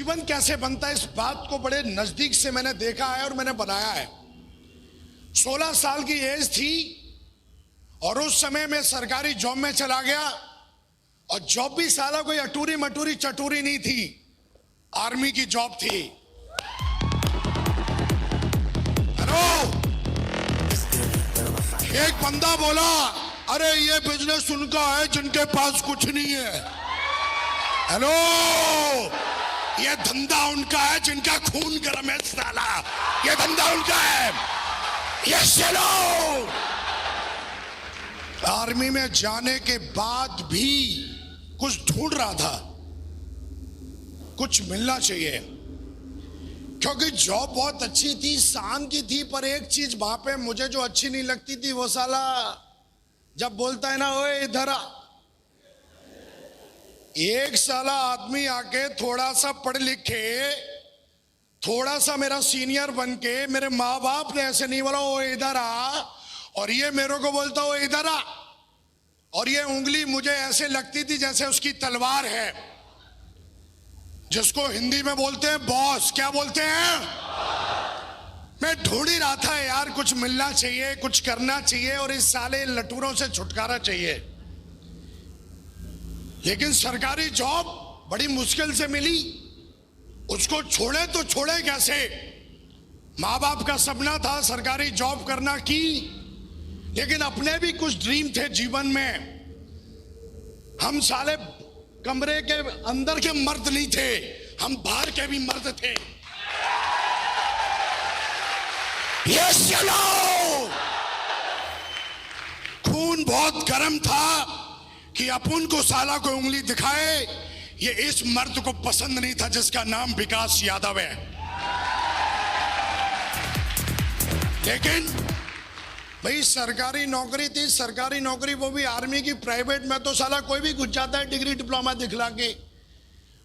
जीवन कैसे बनता है इस बात को बड़े नजदीक से मैंने देखा है और मैंने बनाया है। 16 साल की एज थी और उस समय मैं सरकारी जॉब में चला गया और जॉब भी साला कोई अटूरी मटूरी चटूरी नहीं थी, आर्मी की जॉब थी। हेलो, एक बंदा बोला अरे ये बिजनेस उनका है जिनके पास कुछ नहीं है। हेलो, ये धंधा उनका है जिनका खून गर्म है साला, ये धंधा उनका है। ये चलो, आर्मी में जाने के बाद भी कुछ ढूंढ रहा था, कुछ मिलना चाहिए, क्योंकि जॉब बहुत अच्छी थी, शान की थी, पर एक चीज वहां पे मुझे जो अच्छी नहीं लगती थी वो साला जब बोलता है ना ओए इधर आ, एक साला आदमी आके थोड़ा सा पढ़ लिखे, थोड़ा सा मेरा सीनियर बन के, मेरे माँ बाप ने ऐसे नहीं बोला ओ इधर आ, और ये मेरे को बोलता ओ इधर आ, और ये उंगली मुझे ऐसे लगती थी जैसे उसकी तलवार है, जिसको हिंदी में बोलते हैं बॉस। क्या बोलते हैं? मैं ढूंढ ही रहा था यार, कुछ मिलना चाहिए, कुछ करना चाहिए और इस साले लटूरों से छुटकारा चाहिए। लेकिन सरकारी जॉब बड़ी मुश्किल से मिली, उसको छोड़े तो छोड़े कैसे? माँ बाप का सपना था सरकारी जॉब करना की, लेकिन अपने भी कुछ ड्रीम थे जीवन में। हम साले कमरे के अंदर के मर्द नहीं थे, हम बाहर के भी मर्द थे। यस चलो, खून बहुत गर्म था कि अपन को साला को उंगली दिखाए, ये इस मर्द को पसंद नहीं था जिसका नाम विकास यादव है। लेकिन भाई सरकारी नौकरी थी, सरकारी नौकरी वो भी आर्मी की, प्राइवेट में तो साला कोई भी घुस जाता है डिग्री डिप्लोमा दिखला के।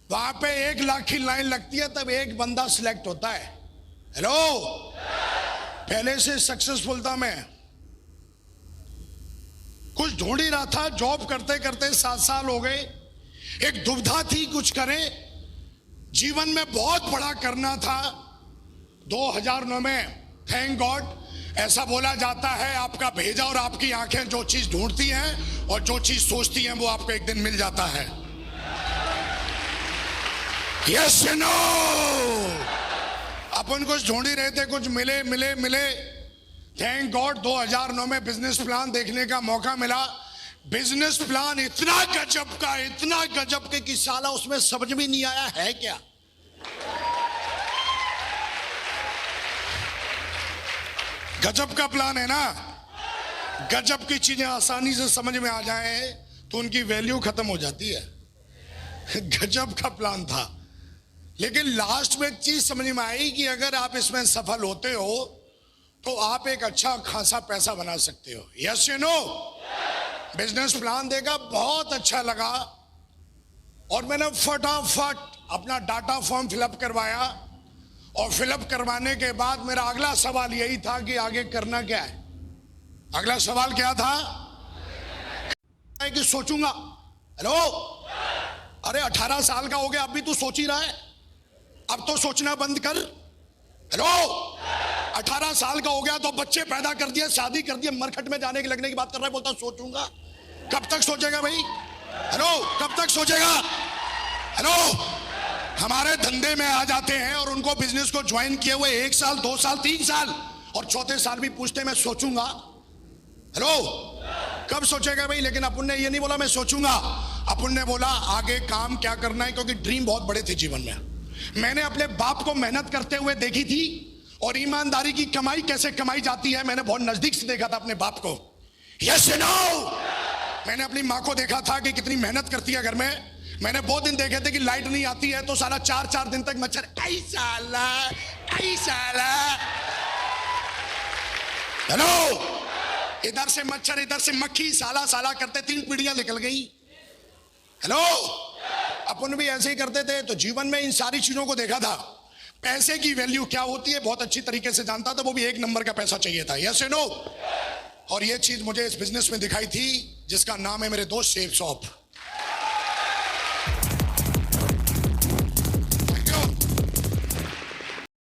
वहां पे 1 लाख की लाइन लगती है तब एक बंदा सिलेक्ट होता है। हेलो, पहले से सक्सेसफुल था मैं, कुछ ढूंढ ही रहा था, जॉब करते करते 7 साल हो गए। एक दुविधा थी कुछ करें, जीवन में बहुत बड़ा करना था। 2009 में थैंक गॉड ऐसा बोला जाता है आपका भेजा और आपकी आंखें जो चीज ढूंढती हैं और जो चीज सोचती हैं वो आपको एक दिन मिल जाता है। यस नो, अपन कुछ ढूंढ ही रहे थे, कुछ मिले मिले मिले, थैंक गॉड 2009 में बिजनेस प्लान देखने का मौका मिला। बिजनेस प्लान इतना गजब का, इतना गजब के कि साला उसमें समझ में नहीं आया है क्या। गजब का प्लान है ना, गजब की चीजें आसानी से समझ में आ जाए तो उनकी वैल्यू खत्म हो जाती है। गजब का प्लान था, लेकिन लास्ट में एक चीज समझ में आई कि अगर आप इसमें सफल होते हो तो आप एक अच्छा खासा पैसा बना सकते हो। Yes you know, business plan देखा, बहुत अच्छा लगा और मैंने फटाफट अपना डाटा फॉर्म फिलअप करवाया और फिलअप करवाने के बाद मेरा अगला सवाल यही था कि आगे करना क्या है। अगला सवाल क्या था कि सोचूंगा। हेलो, अरे 18 साल का हो गया, अब भी तू सोच ही रहा है? अब तो सोचना बंद कर। हेलो, 18 साल का हो गया तो बच्चे पैदा कर दिए, शादी कर दिए, मरखट में जाने के लगने की बात कर रहा है, बोलता सोचूंगा। कब तक सोचेगा भाई? हेलो, कब तक सोचेगा? हेलो, हमारे धंधे में आ जाते हैं और उनको बिजनेस को ज्वाइन किए हुए 1 साल 2 साल 3 साल और चौथे साल भी पूछते मैं सोचूंगा। हेलो, कब सोचेगा भाई? लेकिन अपन ने ये नहीं बोला मैं सोचूंगा, अपन ने बोला आगे काम क्या करना है, क्योंकि ड्रीम बहुत बड़े थे जीवन में। मैंने अपने बाप को मेहनत करते हुए देखी थी और ईमानदारी की कमाई कैसे कमाई जाती है मैंने बहुत नजदीक से देखा था अपने बाप को। यस नो, मैंने अपनी माँ को देखा था कि कितनी मेहनत करती है घर में। मैंने बहुत दिन देखे थे कि लाइट नहीं आती है तो साला 4-4 दिन तक मच्छर ऐसा साला। हेलो, इधर से मच्छर इधर से मक्खी, साला साला करते 3 पीढ़ियां निकल गई। हेलो, अपन भी ऐसे ही करते थे। तो जीवन में इन सारी चीजों को देखा था, पैसे की वैल्यू क्या होती है बहुत अच्छी तरीके से जानता था, वो भी 1 नंबर का पैसा चाहिए था। यस नो, और ये चीज मुझे इस बिजनेस में दिखाई थी जिसका नाम है मेरे दोस्त शेफ शॉप।